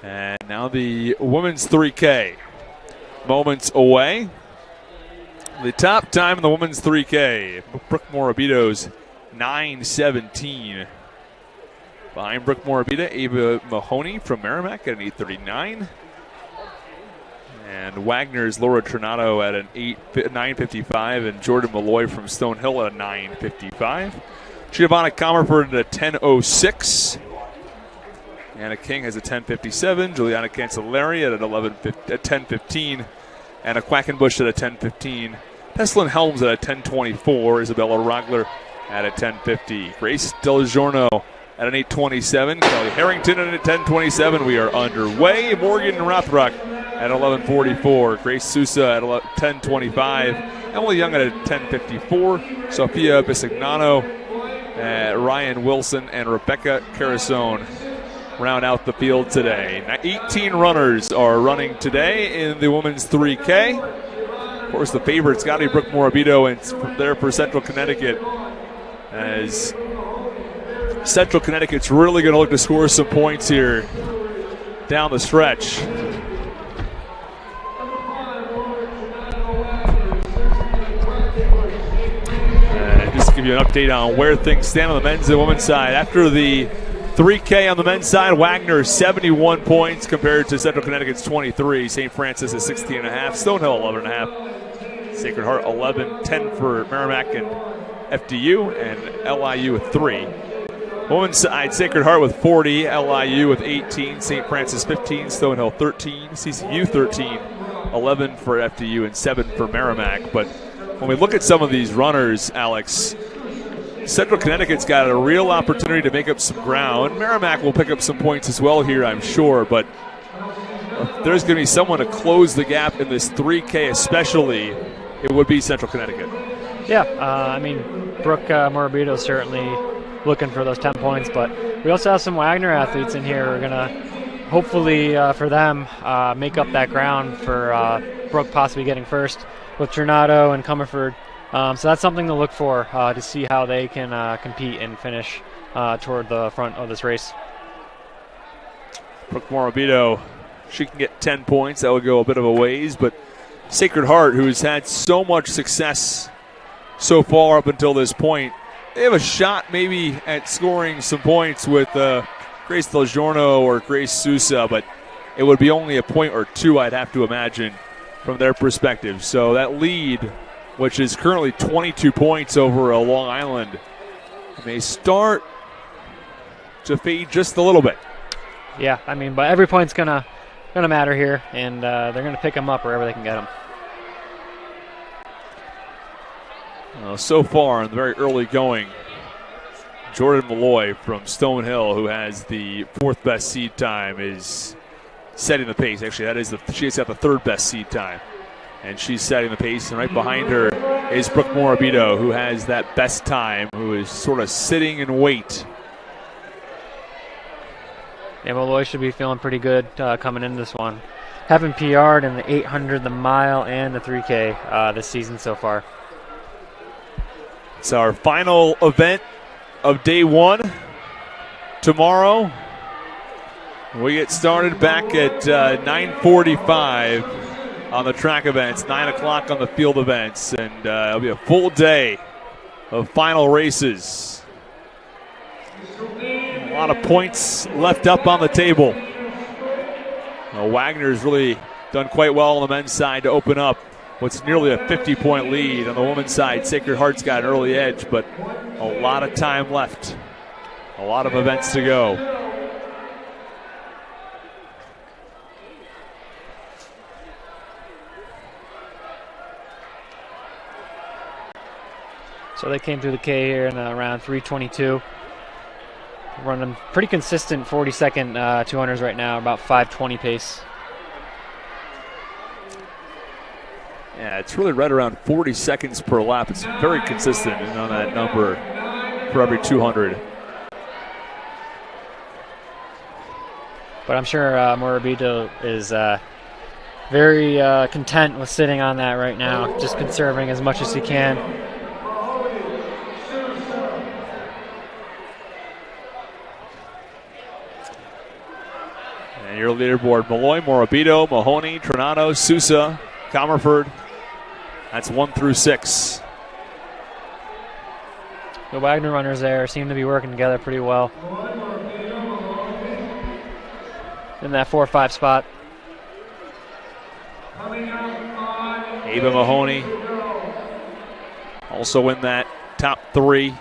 And now the women's 3K. Moments away. The top time in the women's 3K, Brooke Morabito's 9:17. Behind Brooke Morabito, Ava Mahoney from Merrimack at an 8:39. And Wagner's Laura Tornado at an 9:55, and Jordan Malloy from Stonehill at a 9:55. Giovanna Comerford at a 10:06. Anna King has a 10:57. Juliana Cancelleri at an 10:15. Anna Quackenbush at a 10:15. Peslin Helms at a 10:24. Isabella Rogler at a 10:50. Grace Del Giorno at an 8:27. Kelly Harrington at a 10:27. We are underway. Morgan Rothrock at 11:44. Grace Sousa at 10:25. Emily Young at a 10:54. Sophia Bisignano, Ryan Wilson, and Rebecca Carasone round out the field today. Now 18 runners are running today in the women's 3K. Of course, the favorite's got to be Brooke Morabito, and there for Central Connecticut, as Central Connecticut's really going to look to score some points here down the stretch. Just to give you an update on where things stand on the men's and women's side. After the 3K on the men's side, Wagner 71 points compared to Central Connecticut's 23. St. Francis is 16.5. Stonehill 11.5. Sacred Heart 11. 10 for Merrimack and FDU, and LIU with 3. Women's side, Sacred Heart with 40. LIU with 18. St. Francis 15. Stonehill 13. CCU 13. 11 for FDU and 7 for Merrimack. But when we look at some of these runners, Alex, Central Connecticut's got a real opportunity to make up some ground. Merrimack will pick up some points as well here, I'm sure, but if there's going to be someone to close the gap in this 3K especially, it would be Central Connecticut. Yeah, I mean, Brooke Morabito certainly looking for those 10 points, but we also have some Wagner athletes in here who are going to hopefully, for them, make up that ground for Brooke possibly getting first with Tornado and Comerford. So that's something to look for to see how they can compete and finish toward the front of this race. Brooke Morabito, she can get 10 points. That would go a bit of a ways. But Sacred Heart, who's had so much success so far up until this point, they have a shot maybe at scoring some points with Grace Del Giorno or Grace Sousa, but it would be only a point or two, I'd have to imagine, from their perspective. So that lead, which is currently 22 points over Long Island, may start to fade just a little bit. Yeah, I mean, but every point's gonna matter here, and they're gonna pick them up wherever they can get them. So far in the very early going, Jordan Malloy from Stonehill, who has the 4th best seed time, is setting the pace. Actually, she's got the 3rd best seed time, and she's setting the pace. And right behind her is Brooke Morabito, who has that best time, who is sort of sitting in wait. Yeah, Malloy should be feeling pretty good coming into this one. Having PR'd in the 800, the mile, and the 3K this season so far. It's our final event of day 1 tomorrow. We get started back at 9:45 on the track events, 9 o'clock on the field events, and it'll be a full day of final races. A lot of points left up on the table. Wagner's really done quite well on the men's side to open up what's nearly a 50-point lead. On the women's side, Sacred Heart's got an early edge, but a lot of time left. A lot of events to go. So they came through the K here in around 3:22. Running pretty consistent 40-second 200s right now, about 5:20 pace. Yeah, it's really right around 40 seconds per lap. It's very consistent on that number for every 200. But I'm sure Morabito is very content with sitting on that right now, just conserving as much as he can. And your leaderboard, Malloy, Morabito, Mahoney, Trinado, Sousa, Comerford. That's 1 through 6. The Wagner runners there seem to be working together pretty well in that 4-5 spot. Ava Mahoney also in that top 3.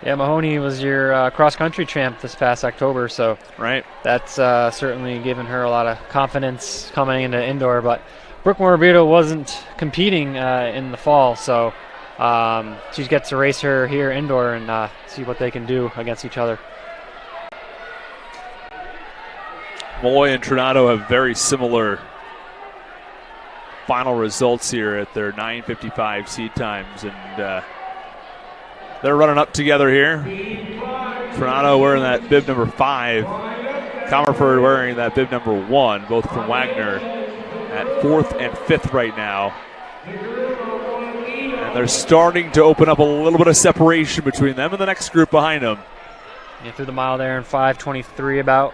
Yeah, Mahoney was your cross-country champ this past October, so right. That's certainly given her a lot of confidence coming into indoor. But Brooke Morabito wasn't competing in the fall, so she gets to race her here indoor and see what they can do against each other. Malloy and Trinado have very similar final results here at their 9:55 seed times, and they're running up together here. Trinado wearing that bib number 5, Comerford wearing that bib number 1, both from Wagner at 4th and 5th right now. And they're starting to open up a little bit of separation between them and the next group behind them. Yeah, through the mile there in 5:23 about.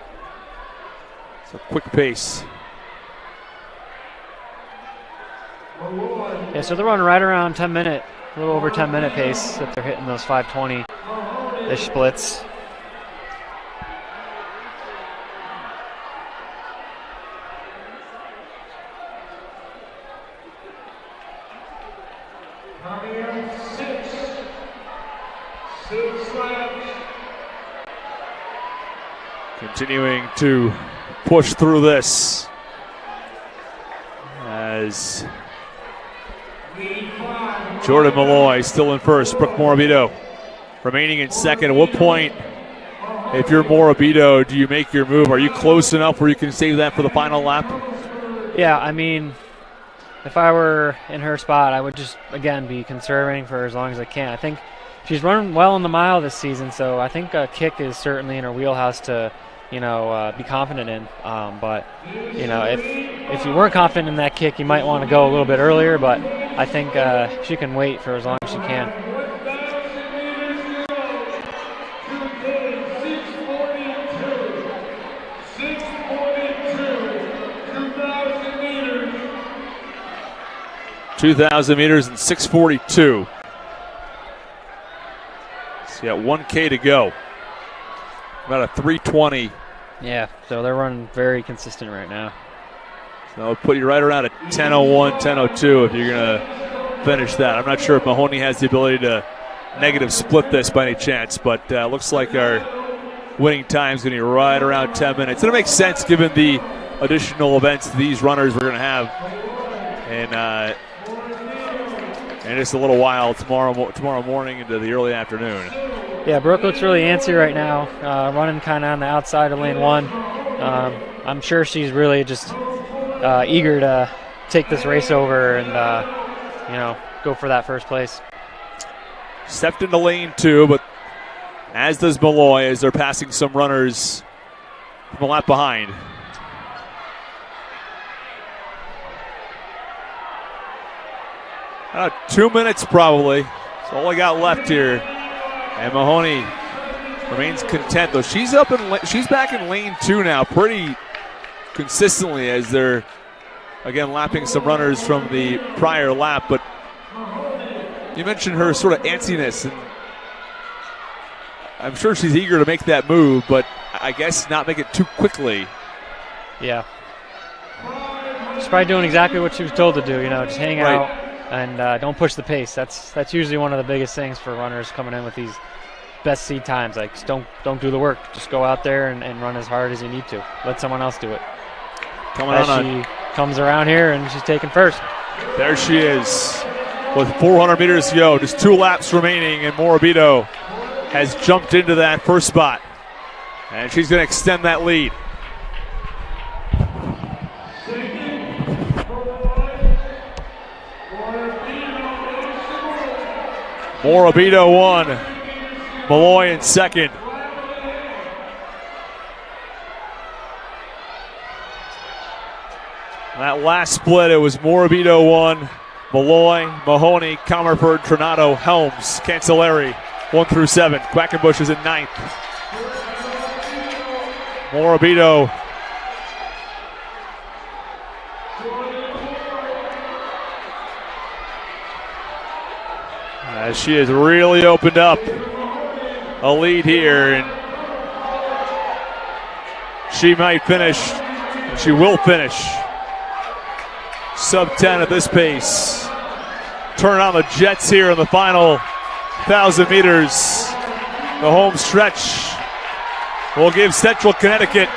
So quick pace. Yeah, so they're running right around 10-minute, a little over 10-minute pace if they're hitting those 5:20-ish splits. Continuing to push through this as Jordan Malloy still in first. Brooke Morabito remaining in second. At what point, if you're Morabito, do you make your move? Are you close enough where you can save that for the final lap? Yeah, I mean, if I were in her spot, I would just, again, be conserving for as long as I can. I think she's run well in the mile this season, so I think a kick is certainly in her wheelhouse to, be confident in. But, if you weren't confident in that kick, you might want to go a little bit earlier, but I think she can wait for as long as she can. $2,000 meters in 6:42. So you got 1K to go. About a 3:20. Yeah, so they're running very consistent right now. So it'll put you right around a 10:01, 10:02 if you're going to finish that. I'm not sure if Mahoney has the ability to negative split this by any chance, but looks like our winning time is going to be right around 10 minutes. And it makes sense given the additional events these runners were going to have in just a little while tomorrow morning into the early afternoon. Yeah, Brooke looks really antsy right now, running kind of on the outside of lane 1. I'm sure she's really just eager to take this race over and, go for that first place. Stepped into lane 2, but as does Malloy as they're passing some runners from a lap behind. About 2 minutes probably. That's all I got left here. And Mahoney remains content, though. She's back in lane 2 now pretty consistently as they're, again, lapping some runners from the prior lap. But you mentioned her sort of antsiness, and I'm sure she's eager to make that move, but I guess not make it too quickly. Yeah. She's probably doing exactly what she was told to do, just hang out. And don't push the pace. That's usually one of the biggest things for runners coming in with these best seed times. Like, just don't do the work. Just go out there and run as hard as you need to. Let someone else do it. She comes around here and she's taking first. There she is with 400 meters to go. Just 2 laps remaining, and Morabito has jumped into that first spot. And she's going to extend that lead. Morabito 1, Malloy in 2nd. That last split, it was Morabito 1, Malloy, Mahoney, Comerford, Trinado, Helms, Cancelleri, 1 through 7. Quackenbush is in 9th. Morabito She has really opened up a lead here, and she might finish. She will finish sub 10 at this pace. Turn on the Jets here in the final 1,000 meters. The home stretch will give Central Connecticut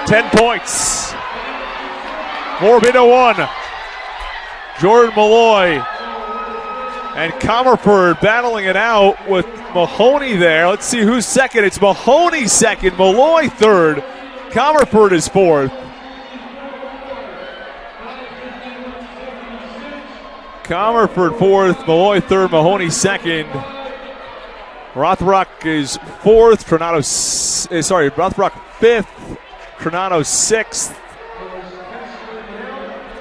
10 points. Morbido 1. Jordan Malloy and Comerford battling it out with Mahoney there. Let's see who's second. It's Mahoney second, Malloy third, Comerford is fourth. Comerford fourth, Malloy third, Mahoney second. Rothrock is fourth, Rothrock fifth, Tronado sixth.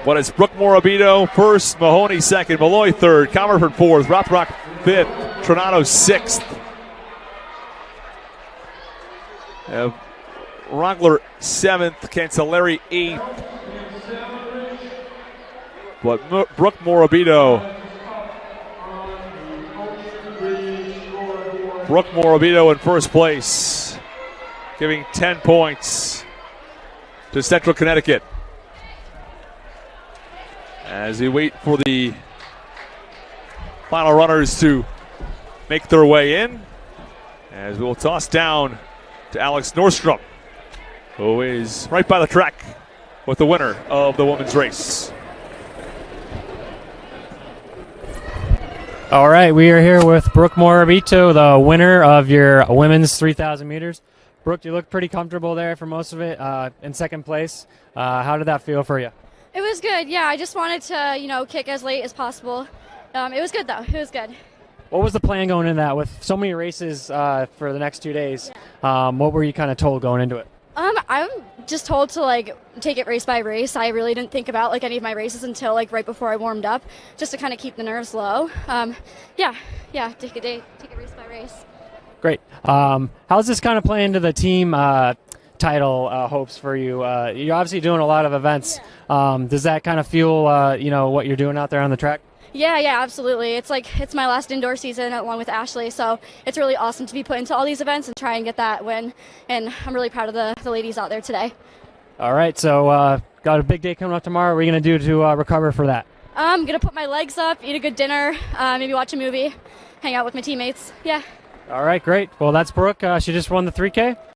But it's Brooke Morabito first, Mahoney second, Malloy third, Comerford fourth, Rothrock fifth, Tronado sixth. Rongler seventh, Cancelleri eighth. But Brooke Morabito in first place, giving 10 points to Central Connecticut. As we wait for the final runners to make their way in, as we will toss down to Alex Nordstrom, who is right by the track with the winner of the women's race. All right, we are here with Brooke Morabito, the winner of your women's 3,000 meters. Brooke, you look pretty comfortable there for most of it, in second place. How did that feel for you? It was good, yeah. I just wanted to, kick as late as possible. It was good, though. It was good. What was the plan going into that? With so many races for the next 2 days, what were you kind of told going into it? I'm just told to, take it race by race. I really didn't think about, any of my races until, right before I warmed up, just to kind of keep the nerves low. Take it race by race. Great. How's this kind of play into the team title hopes for you? You're obviously doing a lot of events. Yeah. Does that kind of fuel, what you're doing out there on the track? Yeah, absolutely. It's my last indoor season along with Ashley, so it's really awesome to be put into all these events and try and get that win. And I'm really proud of the ladies out there today. All right, so got a big day coming up tomorrow. What are you going to do to recover for that? I'm going to put my legs up, eat a good dinner, maybe watch a movie, hang out with my teammates. Yeah. All right, great. Well, that's Brooke. She just won the 3K.